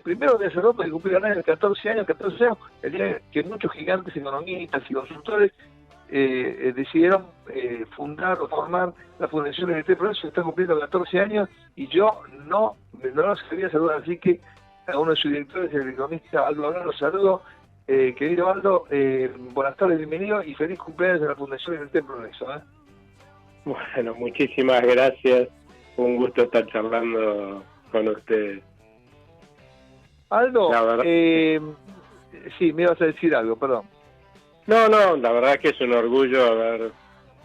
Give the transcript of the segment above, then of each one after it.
primero de hace rato que cumplieron años, 14 años, el día que muchos gigantes economistas y consultores decidieron fundar o formar la Fundación LT Progreso. Está cumpliendo 14 años y yo no los quería saludar, así que a uno de sus directores, el economista Aldo Abrán, los saludo. Querido Aldo, buenas tardes, bienvenido y feliz cumpleaños de la Fundación LT Progreso. Bueno, muchísimas gracias, un gusto estar charlando con ustedes. Aldo, sí, me ibas a decir algo, perdón. No, la verdad que es un orgullo haber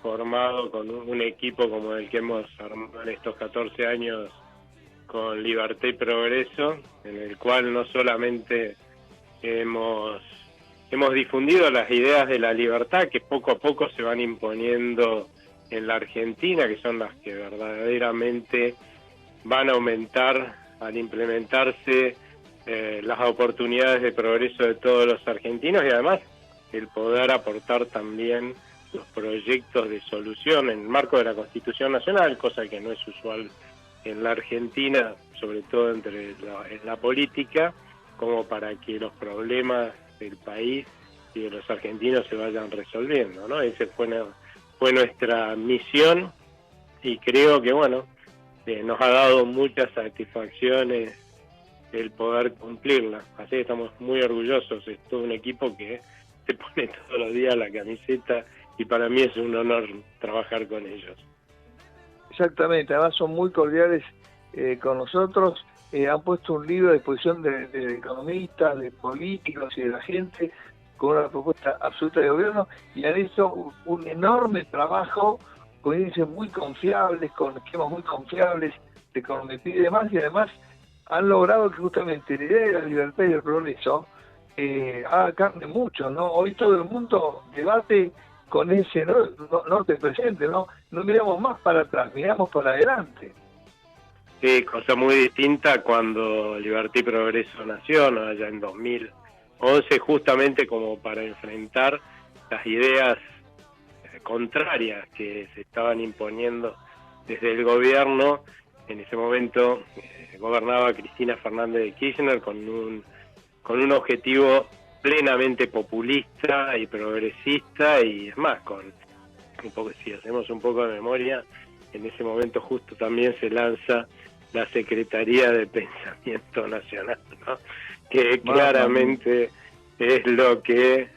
formado con un equipo como el que hemos armado en estos 14 años con Libertad y Progreso, en el cual no solamente hemos difundido las ideas de la libertad que poco a poco se van imponiendo en la Argentina, que son las que verdaderamente van a aumentar al implementarse las oportunidades de progreso de todos los argentinos, y además el poder aportar también los proyectos de solución en el marco de la Constitución Nacional, cosa que no es usual en la Argentina, sobre todo en la política, como para que los problemas del país y de los argentinos se vayan resolviendo, ¿no? Esa fue nuestra misión, y creo que, bueno, nos ha dado muchas satisfacciones el poder cumplirla. Así que estamos muy orgullosos. Es todo un equipo que se pone todos los días la camiseta y para mí es un honor trabajar con ellos. Exactamente, además son muy cordiales con nosotros. Han puesto un libro a disposición de economistas, de políticos y de la gente con una propuesta absoluta de gobierno, y han hecho un enorme trabajo con índices muy confiables, con esquemas muy confiables de econometría y demás, y además han logrado que justamente la idea de la libertad y el progreso haga carne mucho, ¿no? Hoy todo el mundo debate con ese norte presente, ¿no? No miramos más para atrás, miramos para adelante. Sí, cosa muy distinta cuando Libertad y Progreso nació, ¿no? Allá en 2011, justamente como para enfrentar las ideas contrarias que se estaban imponiendo desde el gobierno. En ese momento gobernaba Cristina Fernández de Kirchner con un objetivo plenamente populista y progresista, y es más, si hacemos un poco de memoria, en ese momento justo también se lanza la Secretaría de Pensamiento Nacional, ¿no? Que claramente es lo que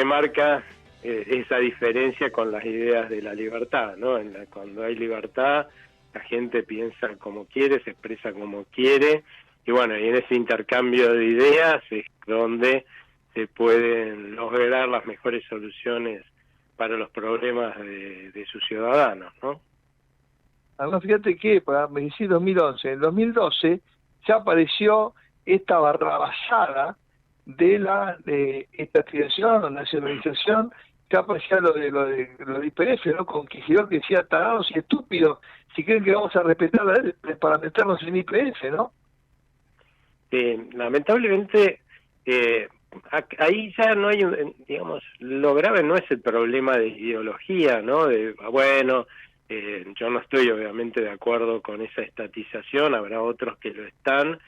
marca esa diferencia con las ideas de la libertad, ¿no? Cuando hay libertad, la gente piensa como quiere, se expresa como quiere, y bueno, y en ese intercambio de ideas es donde se pueden lograr las mejores soluciones para los problemas de sus ciudadanos, ¿no? Además, fíjate que para decir 2011, en 2012 ya apareció esta barrabasada de la estatización o nacionalización, que aparecía lo de IPF, ¿no? Con Kicillof, que decía tarados y estúpidos, si creen que vamos a respetar la ley para meternos en IPF, ¿no? Lamentablemente, ahí ya no hay, digamos, lo grave no es el problema de ideología, ¿no? Yo no estoy obviamente de acuerdo con esa estatización, habrá otros que lo están,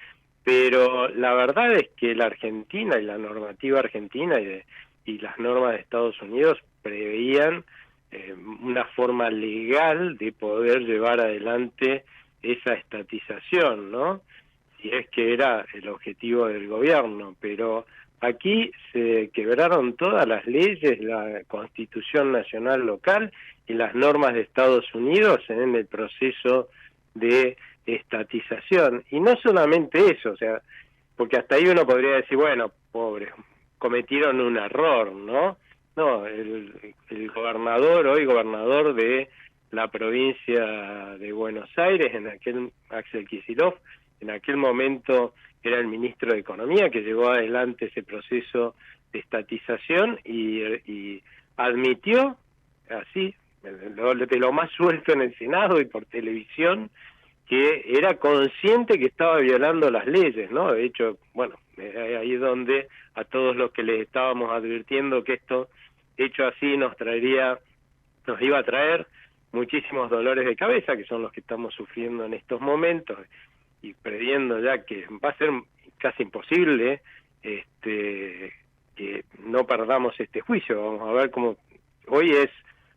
pero la verdad es que la Argentina y la normativa argentina y las normas de Estados Unidos preveían una forma legal de poder llevar adelante esa estatización, ¿no? Si es que era el objetivo del gobierno, pero aquí se quebraron todas las leyes, la Constitución Nacional local y las normas de Estados Unidos en el proceso de estatización. Y no solamente eso, o sea, porque hasta ahí uno podría decir, bueno, pobres, cometieron un error, ¿no? No, el gobernador, hoy gobernador de la provincia de Buenos Aires, Axel Kicillof, en aquel momento era el ministro de Economía que llevó adelante ese proceso de estatización y admitió, así, de lo más suelto en el Senado y por televisión, que era consciente que estaba violando las leyes, ¿no? De hecho, bueno, ahí es donde a todos los que les estábamos advirtiendo que esto hecho así nos iba a traer muchísimos dolores de cabeza, que son los que estamos sufriendo en estos momentos, y previendo ya que va a ser casi imposible que no perdamos este juicio. Vamos a ver cómo, hoy es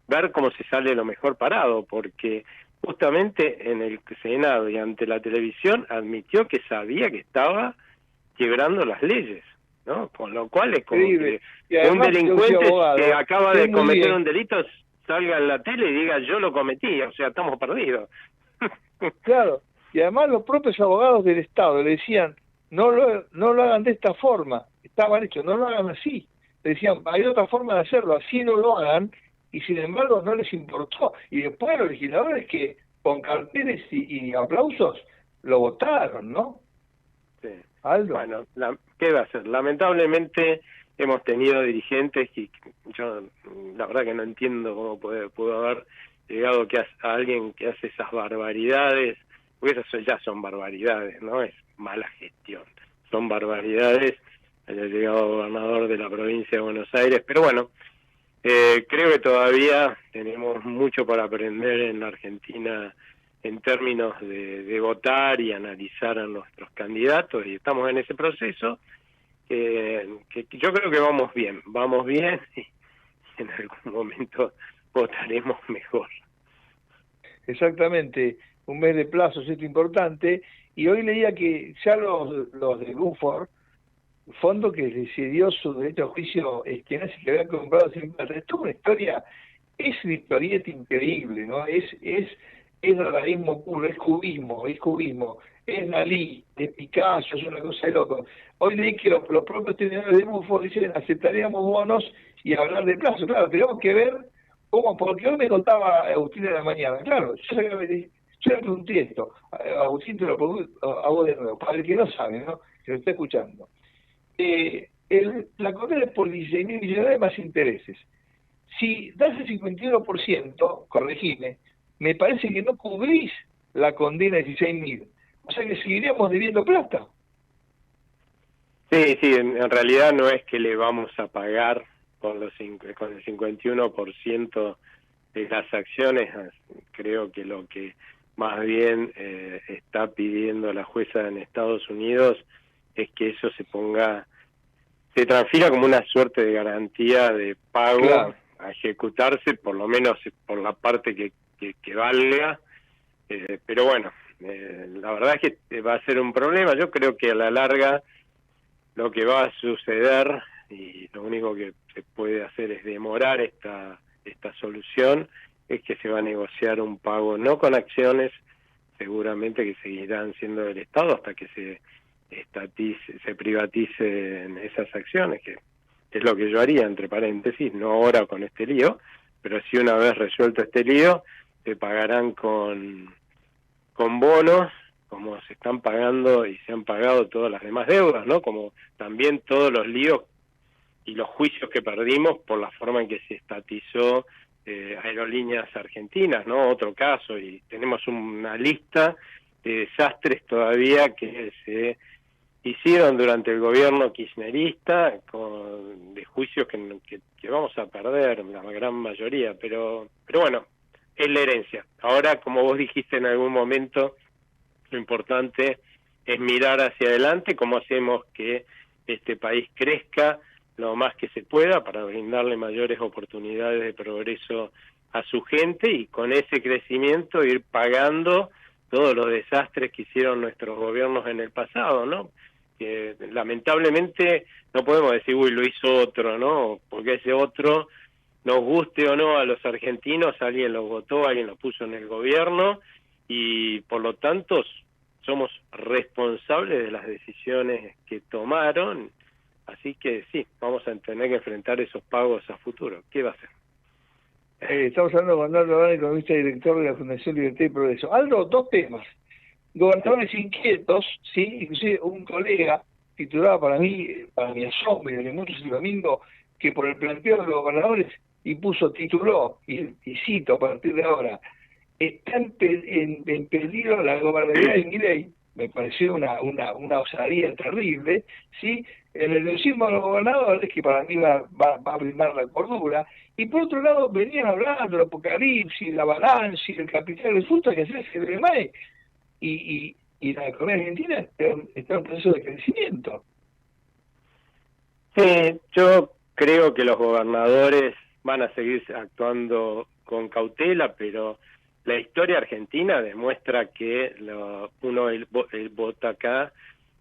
ver cómo se sale lo mejor parado, porque justamente en el Senado y ante la televisión admitió que sabía que estaba quebrando las leyes, ¿no? Con lo cual es como Increíble. que Y además, un delincuente que acaba de cometer bien. un delito salga en la tele y diga yo lo cometí, o sea, estamos perdidos. Claro, y además los propios abogados del Estado le decían, no lo hagan de esta forma, está mal hecho, no lo hagan así. Le decían, hay otra forma de hacerlo, así no lo hagan, y sin embargo no les importó. Y después los legisladores que con carteles y aplausos lo votaron, ¿no? Sí. Aldo. Bueno, ¿qué va a ser? Lamentablemente hemos tenido dirigentes que yo la verdad que no entiendo cómo pudo haber llegado a alguien que hace esas barbaridades, porque esas ya son barbaridades, no es mala gestión, son barbaridades. Haya llegado gobernador de la provincia de Buenos Aires, pero bueno, creo que todavía tenemos mucho para aprender en la Argentina en términos de votar y analizar a nuestros candidatos, y estamos en ese proceso que yo creo que vamos bien y en algún momento votaremos mejor. Exactamente, un mes de plazo es esto importante, y hoy leía que ya los de Buford, fondo que decidió su derecho a juicio, que había comprado sin plata, es toda una historia, es una historieta increíble, ¿no? Es realismo puro, es cubismo, es Dalí, es Picasso, es una cosa de loco. Hoy leí que los propios tenedores de Buford dicen, aceptaríamos bonos y hablar de plazo. Claro, tenemos que ver cómo, porque hoy me contaba Agustín de la mañana, claro, yo le pregunté esto, Agustín te lo hago de nuevo, para el que no sabe, ¿no? Que lo está escuchando. La condena es por 16.000 millones de más intereses. Si das el 51%, corregime, me parece que no cubrís la condena de 16.000. O sea que seguiríamos debiendo plata. Sí, en realidad no es que le vamos a pagar con el 51% de las acciones. Creo que lo que más bien está pidiendo la jueza en Estados Unidos es que eso se transfiera como una suerte de garantía de pago, claro, a ejecutarse, por lo menos por la parte que valga, pero bueno, la verdad es que va a ser un problema. Yo creo que a la larga lo que va a suceder, y lo único que se puede hacer es demorar esta solución, es que se va a negociar un pago no con acciones, seguramente que seguirán siendo del Estado hasta que se privaticen esas acciones, que es lo que yo haría, entre paréntesis, no ahora con este lío, pero sí una vez resuelto este lío, se pagarán con bonos, como se están pagando y se han pagado todas las demás deudas, ¿no? Como también todos los líos y los juicios que perdimos por la forma en que se estatizó Aerolíneas Argentinas, ¿no? Otro caso, y tenemos una lista de desastres todavía que se hicieron durante el gobierno kirchnerista, de juicios que vamos a perder la gran mayoría, pero bueno, es la herencia. Ahora, como vos dijiste en algún momento, lo importante es mirar hacia adelante, cómo hacemos que este país crezca lo más que se pueda para brindarle mayores oportunidades de progreso a su gente, y con ese crecimiento ir pagando todos los desastres que hicieron nuestros gobiernos en el pasado, ¿no? Que lamentablemente no podemos decir, uy, lo hizo otro, ¿no? Porque ese otro, nos guste o no a los argentinos, alguien lo votó, alguien lo puso en el gobierno, y por lo tanto somos responsables de las decisiones que tomaron. Así que sí, vamos a tener que enfrentar esos pagos a futuro. ¿Qué va a hacer? Estamos hablando con Aldo Arana, economista y director de la Fundación Libertad y Progreso. Aldo, dos temas. Gobernadores inquietos, sí, inclusive un colega titulaba para mi asombro, y de muchos el domingo, que por el planteo de los gobernadores tituló, y cito a partir de ahora, está en peligro la gobernabilidad de Milei. Me pareció una osadía terrible, ¿sí? El nerviosismo de los gobernadores, que para mí va a brindar la cordura, y por otro lado venían hablando del apocalipsis, la avalancha, el capital, resulta que se hace de MAE, y y la economía argentina está en proceso de crecimiento. Sí, yo creo que los gobernadores van a seguir actuando con cautela, pero la historia argentina demuestra que uno vota acá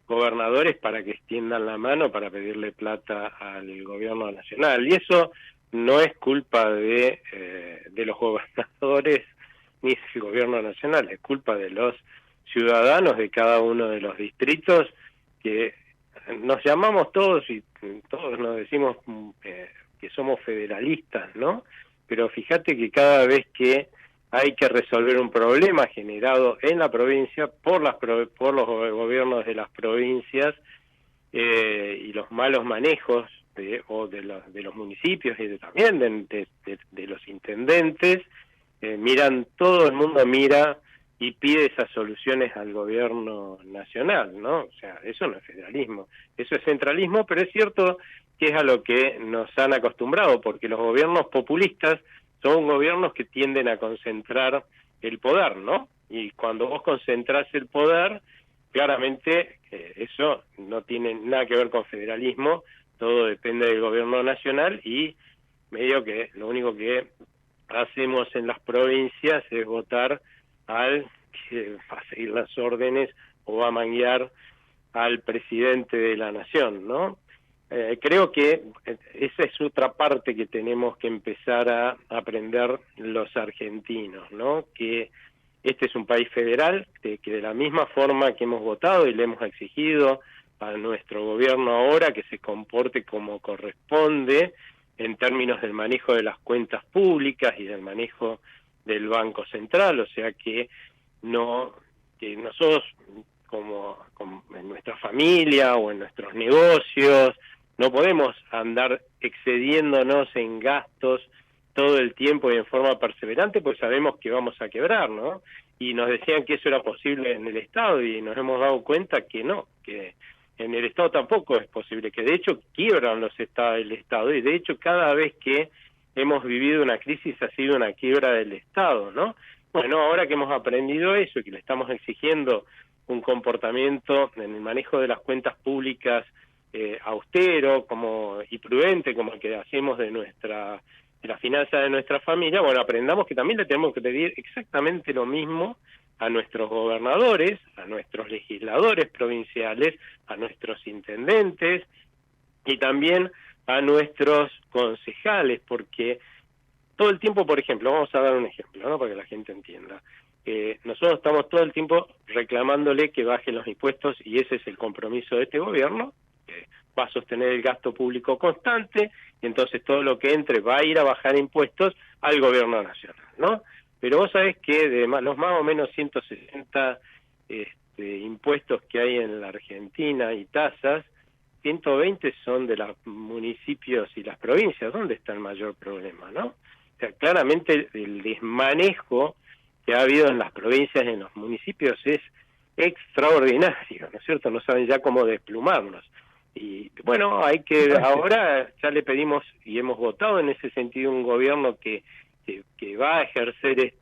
gobernadores para que extiendan la mano para pedirle plata al gobierno nacional. Y eso no es culpa de los gobernadores ni del gobierno nacional, es culpa de los ciudadanos de cada uno de los distritos que nos llamamos todos y todos nos decimos que somos federalistas, ¿no? Pero fíjate que cada vez que hay que resolver un problema generado en la provincia por los gobiernos de las provincias y los malos manejos de los municipios y también de los intendentes, todo el mundo mira y pide esas soluciones al gobierno nacional, ¿no? O sea, eso no es federalismo, eso es centralismo, pero es cierto que es a lo que nos han acostumbrado, porque los gobiernos populistas son gobiernos que tienden a concentrar el poder, ¿no? Y cuando vos concentrás el poder, claramente eso no tiene nada que ver con federalismo, todo depende del gobierno nacional y medio que lo único que hacemos en las provincias es votar al que va a seguir las órdenes o va a manguear al presidente de la nación, ¿no? Creo que esa es otra parte que tenemos que empezar a aprender los argentinos, ¿no? Que este es un país federal, que de la misma forma que hemos votado y le hemos exigido a nuestro gobierno ahora que se comporte como corresponde en términos del manejo de las cuentas públicas y del manejo del Banco Central, o sea que nosotros como en nuestra familia o en nuestros negocios no podemos andar excediéndonos en gastos todo el tiempo y en forma perseverante, pues sabemos que vamos a quebrar, ¿no? Y nos decían que eso era posible en el Estado y nos hemos dado cuenta que no, que en el Estado tampoco es posible, que de hecho quiebran los estados del Estado y de hecho cada vez que hemos vivido una crisis ha sido una quiebra del Estado, ¿no? Bueno, ahora que hemos aprendido eso y que le estamos exigiendo un comportamiento en el manejo de las cuentas públicas austero y prudente como el que hacemos de la finanza de nuestra familia, bueno, aprendamos que también le tenemos que pedir exactamente lo mismo a nuestros gobernadores, a nuestros legisladores provinciales, a nuestros intendentes y también a nuestros concejales, porque todo el tiempo, por ejemplo, vamos a dar un ejemplo, ¿no? Para que la gente entienda. Nosotros estamos todo el tiempo reclamándole que bajen los impuestos y ese es el compromiso de este gobierno, que va a sostener el gasto público constante y entonces todo lo que entre va a ir a bajar impuestos al gobierno nacional, ¿no? Pero vos sabés que de los más o menos 160 impuestos que hay en la Argentina y tasas, 120 son de los municipios y las provincias. ¿Dónde está el mayor problema, no? O sea, claramente el desmanejo que ha habido en las provincias y en los municipios es extraordinario, ¿no es cierto? No saben ya cómo desplumarnos. Y bueno, ahora ya le pedimos y hemos votado en ese sentido un gobierno que va a ejercer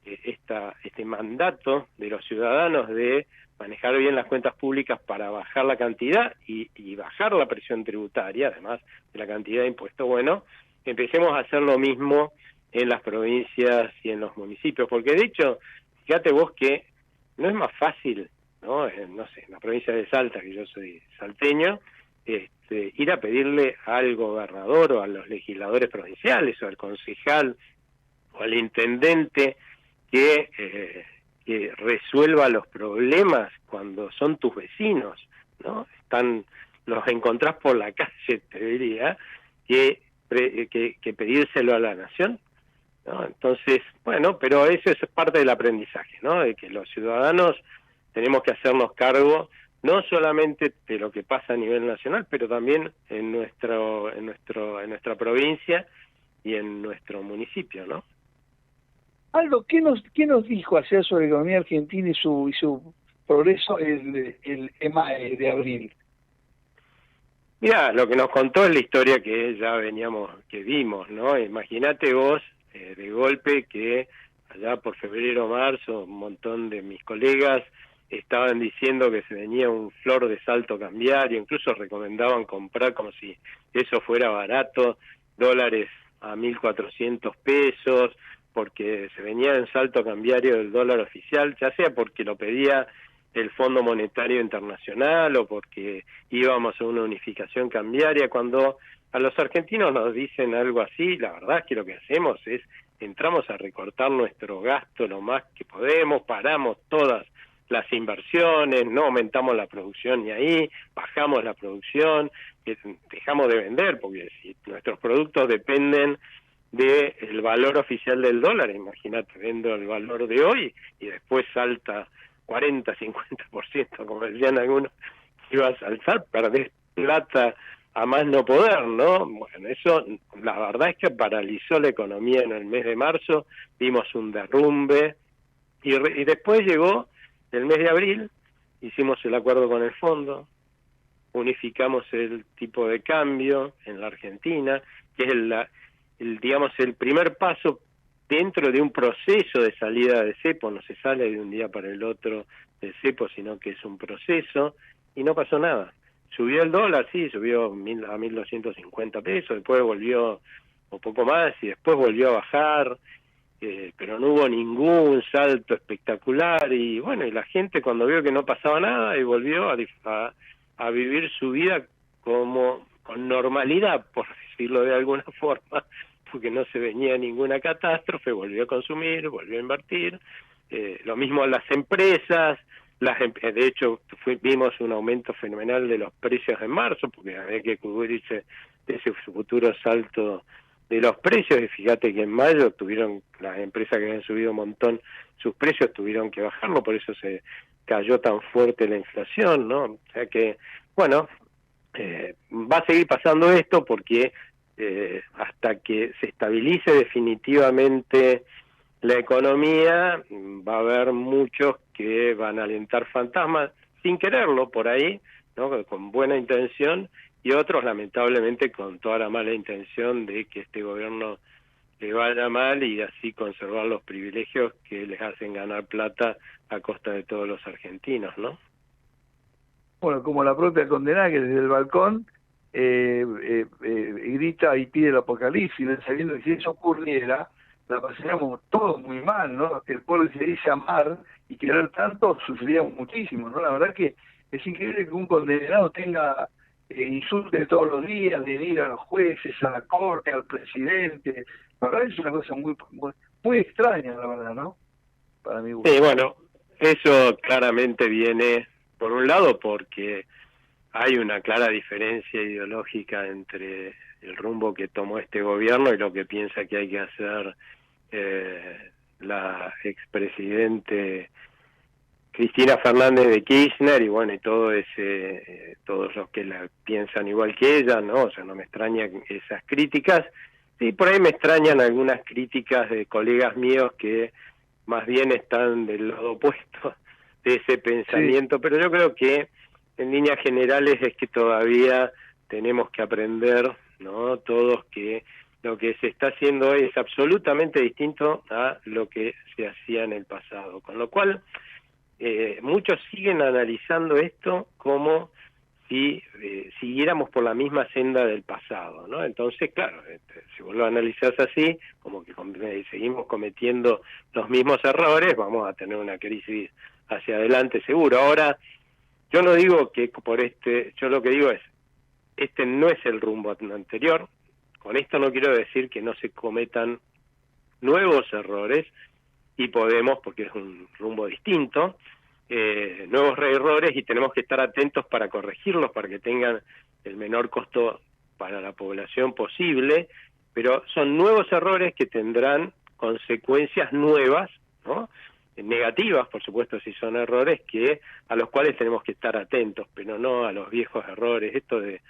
este mandato de los ciudadanos de manejar bien las cuentas públicas para bajar la cantidad y bajar la presión tributaria, además de la cantidad de impuestos. Bueno, empecemos a hacer lo mismo en las provincias y en los municipios, porque de hecho, fíjate vos que no es más fácil, ¿no? No sé, en la provincia de Salta, que yo soy salteño, ir a pedirle al gobernador o a los legisladores provinciales o al concejal o al intendente que resuelva los problemas cuando son tus vecinos, ¿no? Los encontrás por la calle, te diría, que pedírselo a la nación, ¿no? Entonces, bueno, pero eso es parte del aprendizaje, ¿no? De que los ciudadanos tenemos que hacernos cargo no solamente de lo que pasa a nivel nacional, pero también en nuestra provincia y en nuestro municipio, ¿no? Aldo, ¿qué nos dijo ayer sobre la economía argentina y su progreso el EMAE de abril? Mira, lo que nos contó es la historia que ya que vimos, ¿no? Imagínate vos, de golpe, que allá por febrero o marzo, un montón de mis colegas estaban diciendo que se venía un flor de salto cambiario, incluso recomendaban comprar como si eso fuera barato, dólares a 1.400 pesos, porque se venía en salto cambiario del dólar oficial, ya sea porque lo pedía el Fondo Monetario Internacional o porque íbamos a una unificación cambiaria. Cuando a los argentinos nos dicen algo así, la verdad es que lo que hacemos es entramos a recortar nuestro gasto lo más que podemos, paramos todas las inversiones, no aumentamos la producción ni ahí, bajamos la producción, dejamos de vender, porque si nuestros productos dependen del valor oficial del dólar, imagínate, vendo el valor de hoy y después salta 40-50%, como decían algunos, iba a saltar, perdés plata a más no poder, ¿no? Bueno, eso la verdad es que paralizó la economía en el mes de marzo, vimos un derrumbe, y después llegó el mes de abril, hicimos el acuerdo con el fondo, unificamos el tipo de cambio en la Argentina, que es digamos, el primer paso dentro de un proceso de salida de cepo. No se sale de un día para el otro del cepo, sino que es un proceso, y no pasó nada. Subió el dólar, sí, subió a 1.250 pesos, después volvió un poco más y después volvió a bajar, pero no hubo ningún salto espectacular, y bueno, y la gente cuando vio que no pasaba nada y volvió a vivir su vida como con normalidad, por decirlo de alguna forma, porque no se venía ninguna catástrofe, volvió a consumir, volvió a invertir, lo mismo las empresas, de hecho vimos un aumento fenomenal de los precios en marzo, porque había que cubrirse de ese futuro salto de los precios, y fíjate que en mayo tuvieron, las empresas que habían subido un montón sus precios tuvieron que bajarlo, por eso se cayó tan fuerte la inflación, ¿no? O sea que, bueno, va a seguir pasando esto porque hasta que se estabilice definitivamente la economía, va a haber muchos que van a alentar fantasmas sin quererlo por ahí, ¿no? Con buena intención, y otros lamentablemente con toda la mala intención de que este gobierno le vaya mal y así conservar los privilegios que les hacen ganar plata a costa de todos los argentinos, ¿no? Bueno, como la propia condenada que desde el balcón grita y pide el apocalipsis, ¿no? Sabiendo que si eso ocurriera, la pasaríamos todos muy mal, ¿no? El pueblo se dice amar y querer tanto, sufriríamos muchísimo, ¿no? La verdad que es increíble que un condenado tenga insulte todos los días, de ir a los jueces, a la corte, al presidente. La verdad es una cosa muy extraña, la verdad, ¿no? Para mi gusto. Sí, bueno, eso claramente viene, por un lado, porque hay una clara diferencia ideológica entre el rumbo que tomó este gobierno y lo que piensa que hay que hacer la expresidente Cristina Fernández de Kirchner, y bueno, y todo todos los que la piensan igual que ella, ¿no? O sea, no me extrañan esas críticas. Sí, por ahí me extrañan algunas críticas de colegas míos que más bien están del lado opuesto de ese pensamiento, sí. Pero yo creo que en líneas generales es que todavía tenemos que aprender, ¿no? Todos, que lo que se está haciendo hoy es absolutamente distinto a lo que se hacía en el pasado, con lo cual muchos siguen analizando esto como si siguiéramos por la misma senda del pasado, ¿no? Entonces, claro, si vos lo analizás así, como que seguimos cometiendo los mismos errores, vamos a tener una crisis hacia adelante seguro. Ahora, yo no digo que yo lo que digo es, este no es el rumbo anterior. Con esto no quiero decir que no se cometan nuevos errores, y podemos, porque es un rumbo distinto, nuevos errores, y tenemos que estar atentos para corregirlos, para que tengan el menor costo para la población posible, pero son nuevos errores que tendrán consecuencias nuevas, ¿no? Negativas, por supuesto, si son errores a los cuales tenemos que estar atentos, pero no a los viejos errores. Esto de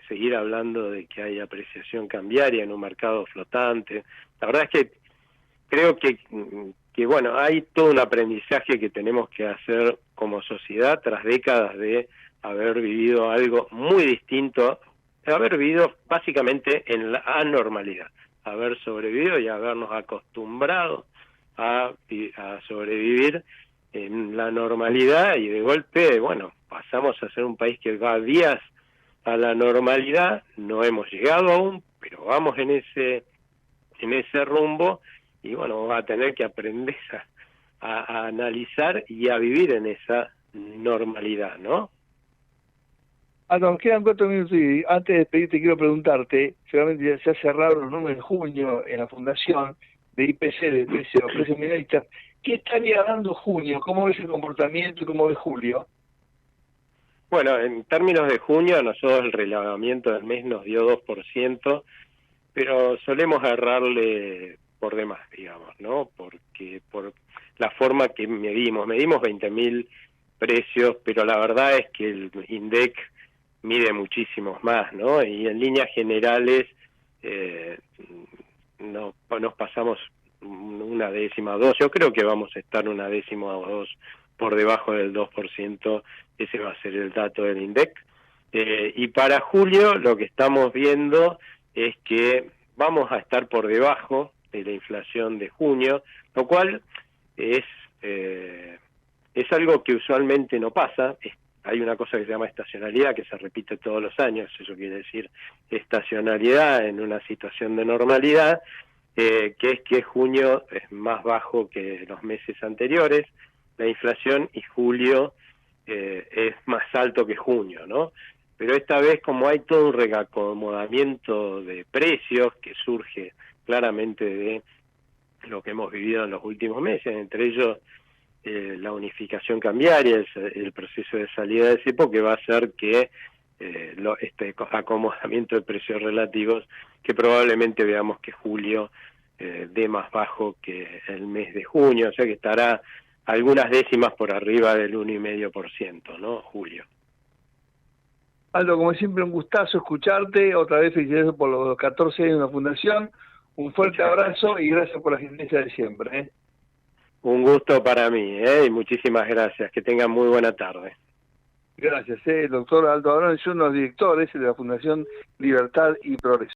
seguir hablando de que hay apreciación cambiaria en un mercado flotante, la verdad es que creo que bueno, hay todo un aprendizaje que tenemos que hacer como sociedad tras décadas de haber vivido algo muy distinto, de haber vivido básicamente en la anormalidad, haber sobrevivido y habernos acostumbrado a sobrevivir en la normalidad y de golpe, bueno, pasamos a ser un país que va días a la normalidad, no hemos llegado aún, pero vamos en ese rumbo y bueno, va a tener que aprender a analizar y a vivir en esa normalidad, ¿no? Nos quedan 4 minutos y antes de despedirte quiero preguntarte, seguramente ya se ha cerrado los números en junio en la fundación de IPC, de precios minoristas. ¿Qué estaría dando junio? ¿Cómo ves el comportamiento y cómo ves julio? Bueno, en términos de junio, a nosotros el relevamiento del mes nos dio 2%, pero solemos agarrarle por demás, digamos, ¿no? Porque por la forma que medimos 20.000 precios, pero la verdad es que el INDEC mide muchísimos más, ¿no? Y en líneas generales nos pasamos una décima o dos, yo creo que vamos a estar una décima o dos por debajo del 2%, ese va a ser el dato del INDEC. Y para julio lo que estamos viendo es que vamos a estar por debajo de la inflación de junio, lo cual es algo que usualmente no pasa. Hay una cosa que se llama estacionalidad, que se repite todos los años, eso quiere decir estacionalidad en una situación de normalidad, que es que junio es más bajo que los meses anteriores, la inflación, y julio es más alto que junio, ¿no? Pero esta vez, como hay todo un reacomodamiento de precios que surge claramente de lo que hemos vivido en los últimos meses, entre ellos la unificación cambiaria, el proceso de salida de cepo, que va a hacer que este acomodamiento de precios relativos, que probablemente veamos que julio dé más bajo que el mes de junio, o sea que estará algunas décimas por arriba del 1,5%, ¿no? Julio. Aldo, como siempre, un gustazo escucharte. Otra vez felicidades por los 14 años de la Fundación. Un fuerte abrazo y gracias por la gentileza de siempre. Un gusto para mí, y muchísimas gracias. Que tengan muy buena tarde. Gracias. El doctor Aldo Abrán es uno de los directores de la Fundación Libertad y Progreso.